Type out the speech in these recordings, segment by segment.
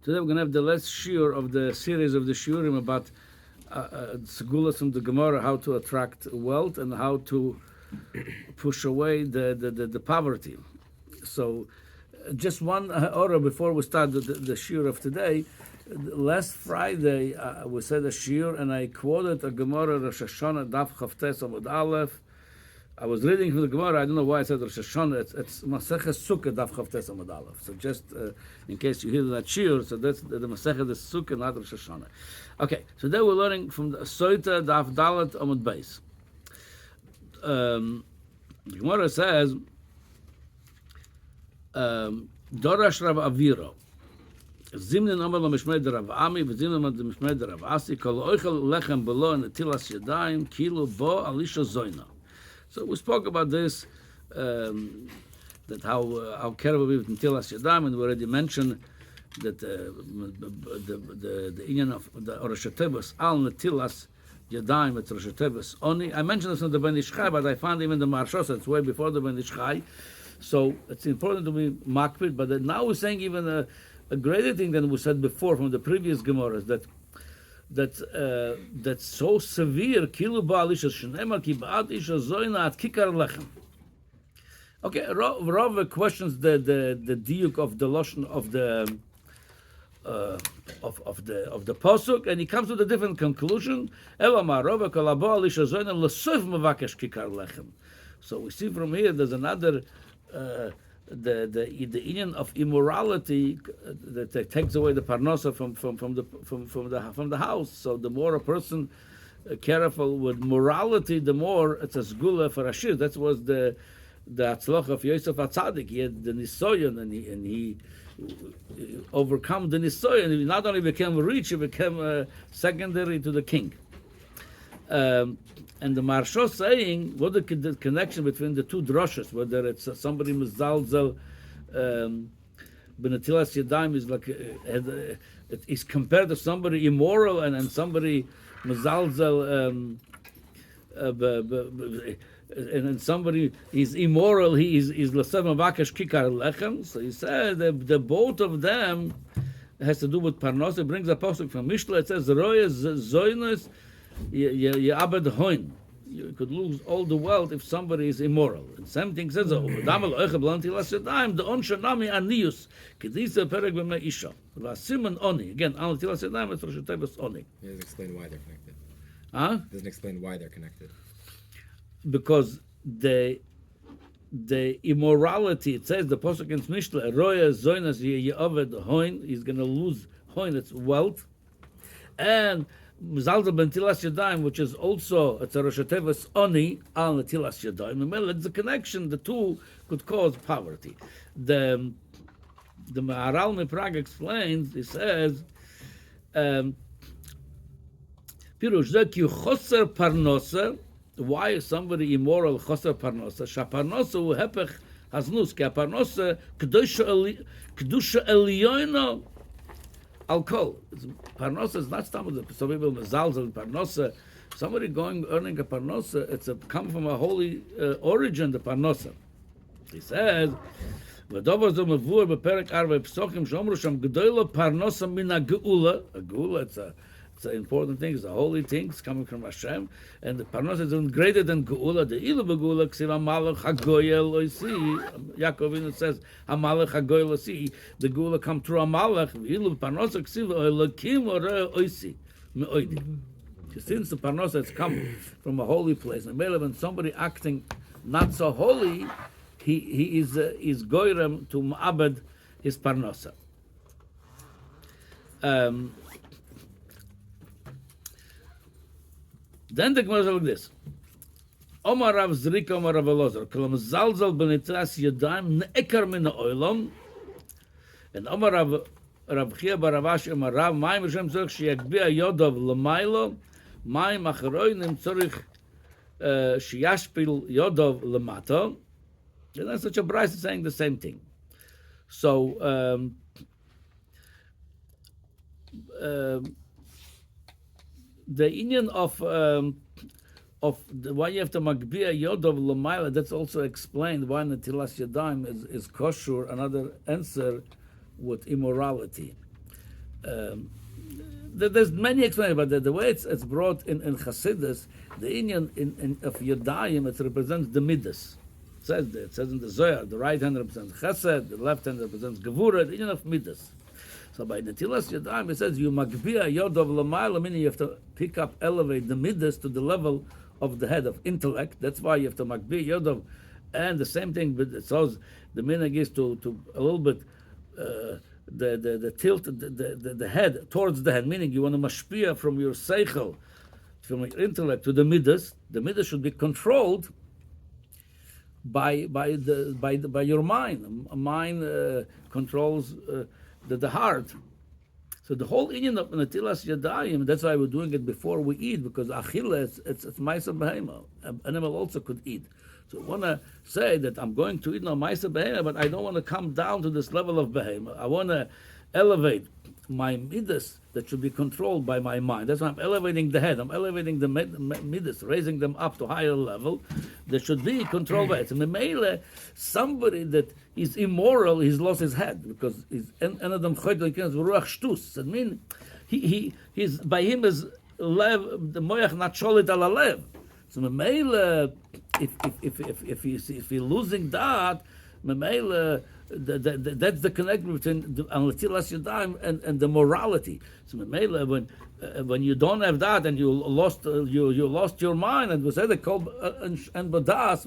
Today we're going to have the last shiur of the series of the shiurim about segulos from the Gemoro, how to attract wealth and how to push away the poverty. So, just one order before we start the shiur of today. Last Friday we said a shiur and I quoted a Gemoro Rosh Hashanah Daf Chavtes Amud Aleph. I was reading from the Gemara. I don't know why I said Rosh Hashanah. It's Maseches Sukkah Daf Chavtes Amud Aleph. So just in case you hear that shiur, so that's the Maseches is Sukkah, not Rosh Hashanah. Okay, so then we're learning from the Soita Daf Dalet Amud Beis. The Gemara says, Dorash Rav Aviro. Zimnin Amar L'Mishmei Rav Ami, v'Zimnin Amar L'Mishmei Rav Asi, Kol Oichel Lechem Belo Netilas Yadayim, Kilo Bo Alisha Zoyna. So we spoke about this, that how careful we with Netilas Yadayim, and we already mentioned that the union of the Rosh Hashanah Al Netilas Yadayim at Rosh Hashanah Oni. I mentioned this in the Ben Ish Chai, but I found even the Marshos, it's way before the Ben Ish Chai. So it's important to be makpid, but now we're saying even a greater thing than we said before from the previous Gemaras, that's so severe. Kilu ba'alisha shnema ki ba'at isha zoyna at kikar lechem. Okay, Rav questions the diuk of the lashon of the pasuk, and he comes to a different conclusion. Elamar Rav kolabo alisha zoyna l'soif mavakesh kikar lechem. So we see from here there's another. The union of immorality that takes away the parnasa from the house. So the more a person careful with morality, the more it's a segula for Ashir. That was the atzloch of Yosef HaTzadik. He had the nisoyon, and he overcome the nisoyon. He not only became rich, he became secondary to the king. And the Marsho saying, what the connection between the two droshes, whether it's somebody mizalzel, benetilas yadayim is like, it is compared to somebody immoral and somebody mizalzel, and somebody is immoral, he is l'sev mavakesh kikar lechem. So he said that the both of them has to do with parnos. It brings a pasuk from Mishnah. It says, roya zoynos Abed hoin. You could lose all the wealth if somebody is immoral. And same thing says, the onshanami anius, kedisa perek b'mei isha. V'asiman oni. Again, al tilas yadayim, it's Rosh Hashanah oni. He doesn't explain why they're connected. Huh? Doesn't explain why they're connected. Because the immorality, it says, the pasuk in Mishnah, roya zoynas ye'aved hoin, he's going to lose hoin, it's wealth. And Mizalza b'netilas yadayim, which is also it's a Rosh Hashanah oni al netilas yadayim. It's the connection. The two could cause poverty. The Maharal Miprag explains. He says, "Pirush zeki choser parnosa." Why is somebody immoral? Choser parnosa. Shaparnosa uhepech haznus. Ki parnosa kedusha elyono. Alcohol. Parnosa is not some people mezalzel parnosa. Somebody earning a parnosa, it's come from a holy origin. The parnosa. He says, "V'dovar zo mevur beperek arvei psochim shomru sham gedola parnosa min a geula." A geula, it's an important thing. It's a holy thing. It's coming from Hashem, and the parnosa is even greater than geula. The ilu begeula ksiva malach hagoyel loisi. Yaakov Avinu says hamalach hagoyel loisi. The geula come through a malach. Ilu parnosa ksiva elokim ore oisi meoidi. Since the parnosa has come from a holy place, and when somebody acting not so holy, he is goyrem to ma'abed his parnosa. Then the Gemara says like this: Omar Rav Zrika, Omar Rav Elazar, Kolam Zalzal b'netilas yadayim ne'ekar min ha'olam. And Omar Rav Chia bar Rav Ashi, Omar Rav, Mayim Hashem tzorich sheyagbiya yodov l'maylo, Mayim acharoinim tzorich sheyashpil yodov l'mato. And that's such a Bryce saying the same thing. So the union of why you have to magbiya yodov l'mayla, that's also explained why netilas yadayim is kosher. Another answer with immorality. There's many explanations, but the way it's brought in Chassidus, the Inyan of Yodayim, it represents the Midas. It says in the Zohar, the right hand represents Chesed, the left hand represents Gevura, the Inyan of Midas. So by Netilas Yodayim, it says, you Magbia Yodov Lamayla, meaning you have to pick up, elevate the Midas to the level of the head of intellect. That's why you have to Magbia Yodov. And the same thing, but it says the minhag is to a little bit the tilt the head towards the head, meaning you want to mashpia from your seichel, from your intellect to the midas. The midas should be controlled by your mind. A mind controls the heart. So the whole inyan of netilas yadayim, that's why we're doing it before we eat, because achila it's ma'aser behema. An animal also could eat. So I want to say that I'm going to eat no ma'aser behema, but I don't want to come down to this level of behema. I want to elevate my midas that should be controlled by my mind. That's why I'm elevating the head. I'm elevating the midas, raising them up to higher level. That should be controlled by it. So memele, somebody that is immoral, he's lost his head, because he's anadam choydel ruach shtus. I mean, he's by him is lev the moyach not sholit ala lev. So memele, if you're losing that, memele, that's the connection between the Netilas Yadayim and the morality. So memele, when you don't have that and you lost your mind, and we said the kol and badas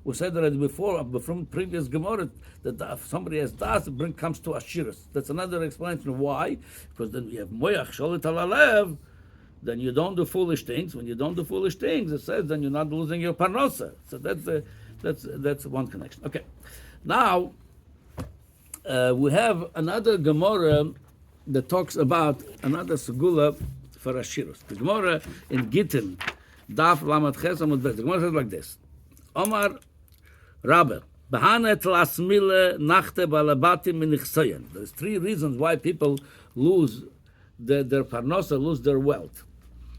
we said already before from previous Gemoro that if somebody has das, it comes to Ashirus. That's another explanation why, because then we have moyach sholit ala lev. Then you don't do foolish things. When you don't do foolish things, it says then you're not losing your parnassa. So that's one connection. Okay, now we have another Gemoro that talks about another segula for Ashirus. The Gemoro in Gittin, Daf Lamed Ches Amud Bet. The Gemoro says like this: Omar Rabbe, Behanet lasmile nachte balabatim minichsayen. There's three reasons why people lose their parnassa, lose their wealth.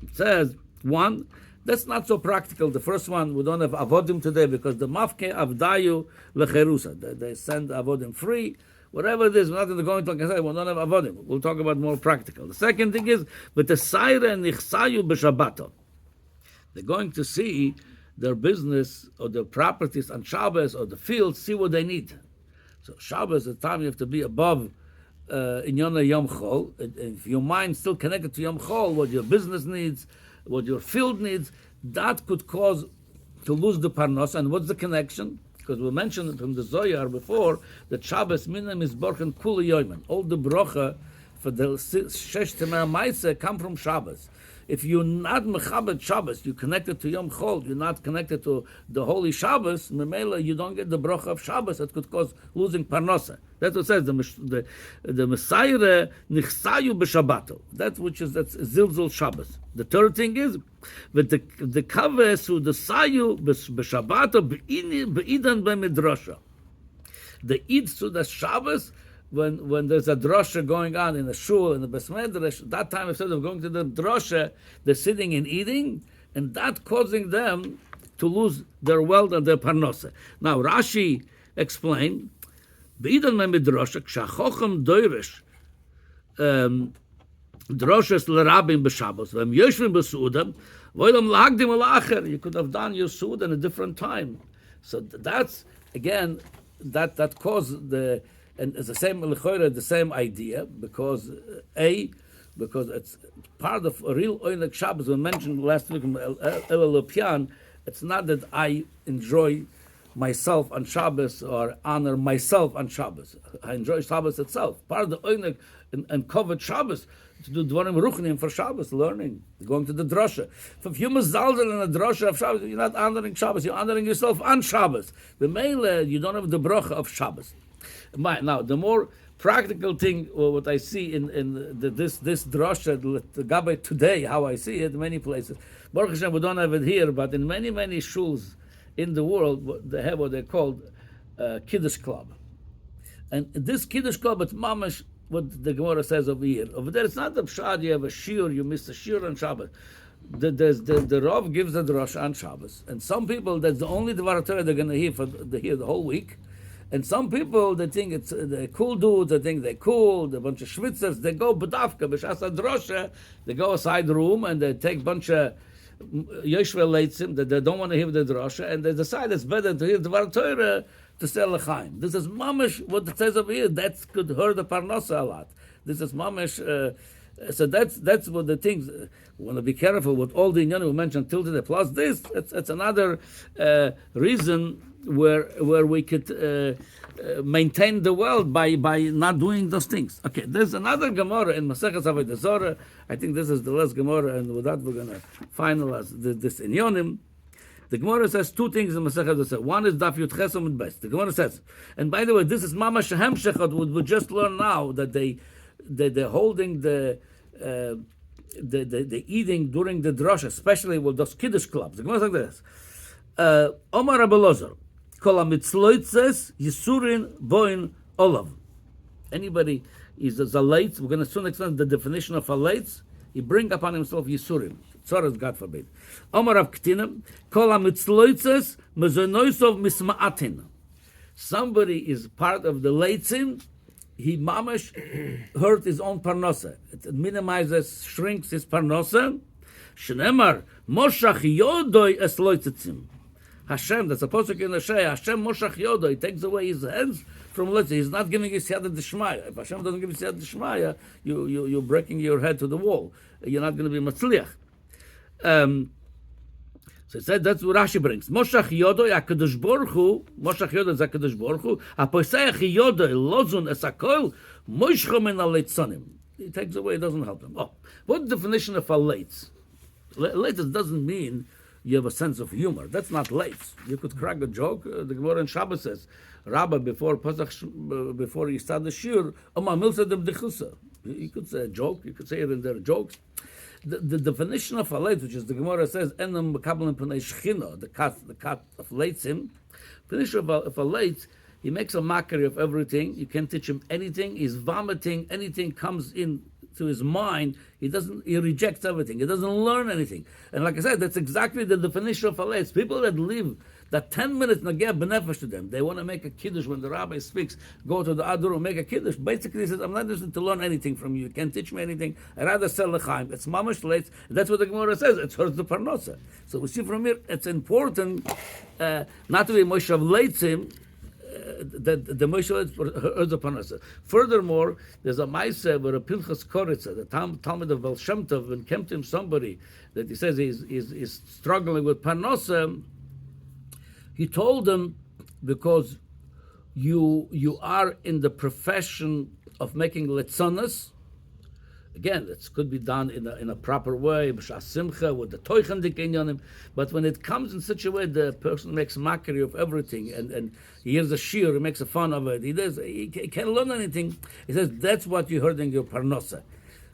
It says, one, that's not so practical. The first one, we don't have avodim today because the mafke avdayu lecherusa. They send avodim free. Whatever it is, we're not going to go into, like I said, we don't have avodim. We'll talk about more practical. The second thing is, but the saire nichsayu b'shabbato. They're going to see their business or their properties on Shabbos or the fields, see what they need. So Shabbos, the time you have to be above in Yona Yom Chol. If your mind's still connected to Yom Chol, what your business needs, what your field needs, that could cause to lose the parnos. And what's the connection? Because we mentioned from the Zohar before that Shabbos minam is borchen kula yoyman. All the brocha for the shesh temer ma'aseh come from Shabbos. If you're not mechabed Shabbos, you're connected to Yom Chol, you're not connected to the holy Shabbos, memela, you don't get the bracha of Shabbos. That could cause losing parnasa. That's what it says, the Messiah nichsayu b'Shabbato. That's zilzul Shabbos. The third thing is, with the kaves who the sayu b'Shabbato be'idan b'midrasha. The id to the Shabbos, when there's a drosha going on in a shul, in the Bes Medrash, that time instead of going to the drosha, they're sitting and eating, and that causing them to lose their wealth and their parnasa. Now Rashi explained, B'idan me midrasha, k'shachochem doirish, droshes l'rabim b'Shabbos, v'em yoshvim b'su'udam, v'olam l'hagdim l'achar. You could have done your su'ud in a different time. So that's, again, that caused the... And it's the same idea, because it's part of a real Oinek Shabbos. We mentioned last week from El Lopian, it's not that I enjoy myself on Shabbos or honor myself on Shabbos. I enjoy Shabbos itself. Part of the Oinek and covered Shabbos to do Dvarim Ruchnim for Shabbos, learning, going to the drosha. If you're mezalzel in a drosha of Shabbos, you're not honoring Shabbos, you're honoring yourself on Shabbos. The Meile, you don't have the bracha of Shabbos. Now, the more practical thing, or what I see in this drosha, the Gabbai today, how I see it, many places. Baruch Hashem, we don't have it here, but in many shuls in the world, they have what they call Kiddush Club. And this Kiddush Club, it's mamash, what the Gemoro says over here. Over there, it's not the pshad, you have a shiur, you miss a shiur on Shabbos. The Rav gives the drosha on Shabbos. And some people, that's the only Dvar Torah they're going to hear the whole week. And some people, they think it's they're cool dudes, they think they're cool, they're a bunch of schwitzers, they go bedavka, b'shas drosha, they go aside the room and they take a bunch of yoshve leitzim that they don't want to hear the drosha, and they decide it's better to hear the Dvar Torah to say l'chaim. This is mamish what it says over here. That could hurt the parnasa a lot. This is mamish. So that's what the things. We want to be careful with all the inyanim we mentioned till today. Plus this, it's another reason where we could maintain the world by not doing those things. Okay, there's another Gemoro in Maseches Avodah Zarah. I think this is the last Gemoro, and with that we're going to finalize this inyanim. The Gemara says two things in Masechet Avodah Zarah. One is Daf Yud Ches Amud Beis. The Gemara says, and by the way, this is Mamash Hemshech. We just learned now that they're holding the eating during the drasha, especially with those kiddush clubs. The Gemara is like this: Omar Rabbi Elazar, Kol hamitzloitzes yisurin boin olav. Anybody is a zalaitz. We're going to soon explain the definition of a laitz. He bring upon himself yisurim. Tzoras, God forbid. Omar Rav Ktinim, Kol hamitzloitzes mezonoisov misma'atin. Somebody is part of the leitzin. He mamash hurt his own parnasa. It minimizes, shrinks his parnasa. Shneimar moshach yodoi es loitzitzim. Hashem, that's supposed to be in the Shea. Hashem moshach yodoi. He takes away his hands from loitzitzim. He's not giving his yad d'shmaya. If Hashem doesn't give his yad d'shmaya, you're breaking your head to the wall. You're not going to be matzliach. So it said that's what Rashi brings. Moshach Yodoi HaKadosh Baruch Hu, Moshach Yodoi is HaKadosh Baruch Hu, HaPoseach Yodoi Lozun Es HaKol, Moshcho Men HaLeitzonim. He takes away, it doesn't help them. Oh, what definition of a leitz? Leitz doesn't mean you have a sense of humor. That's not leitz. You could crack a joke. The Gemoro in Shabbos says, Rabbi, before he started the Shiur, Oma Milsa Dem Dechusa. You could say a joke, you could say it in their jokes. The definition of a leitz, which is the Gemara says, "Enam mekabelin pnei shechina," the cut of leitzim. Definition of a leitz, he makes a mockery of everything. You can't teach him anything. He's vomiting. Anything comes in to his mind. He rejects everything. He doesn't learn anything. And like I said, that's exactly the definition of a leitz. People that live that 10 minutes nageh benefesh to them. They want to make a kiddush when the rabbi speaks. Go to the other room, make a kiddush. Basically, he says, "I'm not interested to learn anything from you. You can't teach me anything. I'd rather sell l'chaim." It's mamash leitz. That's what the Gemara says. It hurts the parnasa. So we see from here, it's important not to be moshe of leitzim. That the moshe hurts the parnasa. Furthermore, there's a ma'aseh where a Pinchas Koritza, the Talmud of Baal Shem Tov, when came to him somebody that he says he's struggling with parnasa. He told them, because you are in the profession of making letzonas. Again, it could be done in a proper way, b'shas simcha, with the toichendik inyanim. But when it comes in such a way, the person makes mockery of everything, and he hears a shiur, he makes a fun of it. He can't learn anything. He says that's what you heard in your parnasa.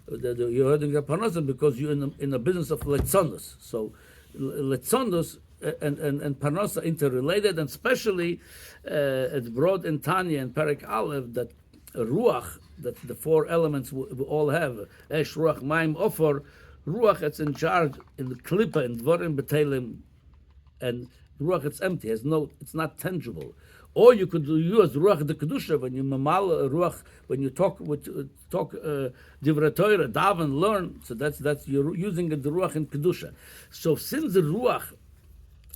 You heard in your parnasa because you're in the business of letzonas. So letzonas and parnasa interrelated, and especially it's brought in Tanya and Perek Aleph that ruach, that the four elements we all have, esh, ruach, maim, ofor. Ruach, it's in charge in the klippa, in dvorim betelim, and ruach, it's empty, it's not tangible. Or you could use ruach the kedusha when you mamal ruach, when you talk divrei Torah, daven, learn. So that's you're using the ruach in kedusha. So since the ruach,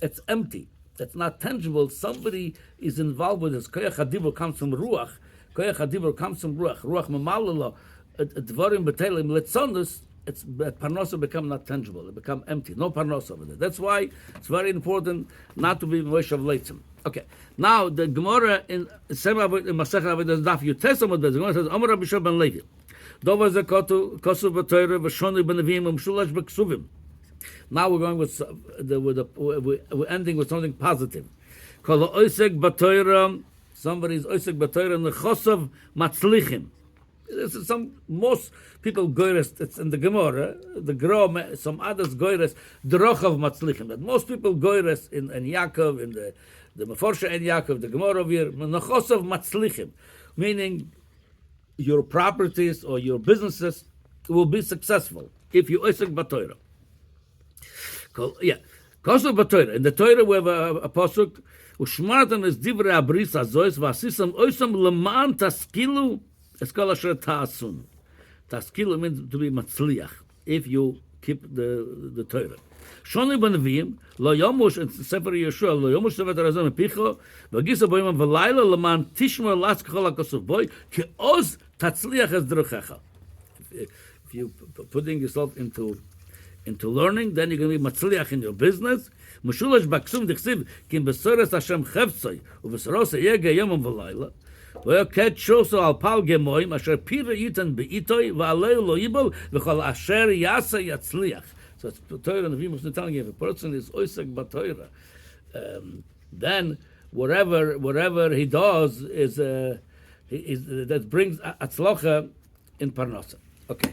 it's empty, it's not tangible. Somebody is involved with this. Koyach hadibur comes from ruach. Koyach hadibur comes from ruach. Ruach mamalala, dvarim betelim letzonus. It's parnasa become not tangible. It become empty. No parnasa over there. That's why it's very important not to be moshe of leitzim. Okay. Now the Gemara in Masechet Avodah Daf Yutes Amud Beis. The Gemara says, Amar Rabbi Shua ben Levi, Dova zekotu kosuv b'Torah v'shonu b'Neviim u'mshulash b'Ksuvim. Now we're going we're ending with something positive. Kol oisek b'Torah. Somebody's oisek b'Torah nechosav matzlichim. Most people goyres. It's in the Gemara. The Gro, some others goyres drochav matzlichim. But most people goyres in Yaakov, in the Meforsha and Yaakov, the Gemara here nechosav matzlichim, meaning your properties or your businesses will be successful if you oisek b'Torah. Yeah, kosuv b'Torah. In the Torah we have a pasuk ושמרתם את דברי הבריס הזויס, ועשיתם אויסם למען תשכילו את כל אשר תעשון. תשכילו means to be מצליח, if you keep the Torah. שוני בנביאים, לא יומוש, את ספר ישוע, לא יומוש ספר הרזון מפיחו, וגיסו ביום ולילה למען תשמר לעצמך כל הכסוף בוי, כי עוז תצליח את דרכיך. If you putting yourself into learning, then you're going to be מצליח in your business. משולש בקסום דכסיב, כי אם בסורס השם חפצוי, ובסורס יגע יומם ולילה, ויקד שוסו על פל גמוים, אשר פירה ייתן בעיתוי, ועלהו לא ייבל, וכל אשר יעשה יצליח. So it's Torah and Nevi'im was telling you, if a person is oisek b'Torah, then whatever he does is that brings atzlocha in Parnassa. Okay.